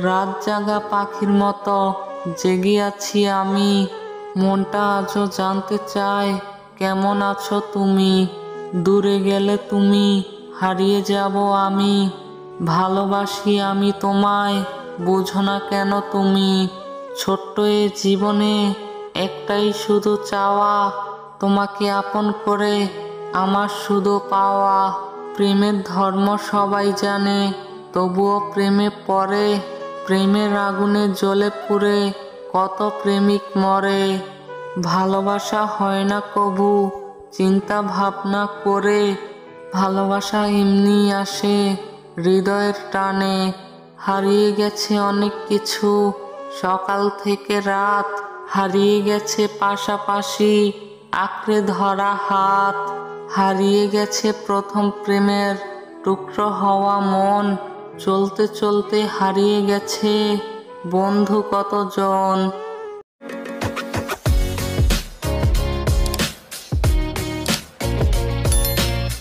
রাত জাগা পাখির মতো জেগে আছি আমি। মনটা আজও জানতে চায় কেমন আছো তুমি। দূরে গেলে তুমি হারিয়ে যাব আমি। ভালোবাসি আমি তোমায়, বুঝো না কেন তুমি। ছোট্ট এ জীবনে একটাই শুধু চাওয়া, তোমাকে আপন করে আমার শুধু পাওয়া। প্রেমের ধর্ম সবাই জানে, তবুও প্রেমে পড়ে। প্রেমের আগুনে জ্বলে পুড়ে কত প্রেমিক মরে। ভালোবাসা হয় না কবু চিন্তা ভাবনা করে। ভালোবাসা এমনি আসে হৃদয়ের টানে। হারিয়ে গেছে অনেক কিছু সকাল থেকে রাত। হারিয়ে গেছে পাশাপাশি আঁকড়ে ধরা হাত। হারিয়ে গেছে প্রথম প্রেমের টুকরো হওয়া মন। চলতে চলতে হারিয়ে গেছে বন্ধু কতজন।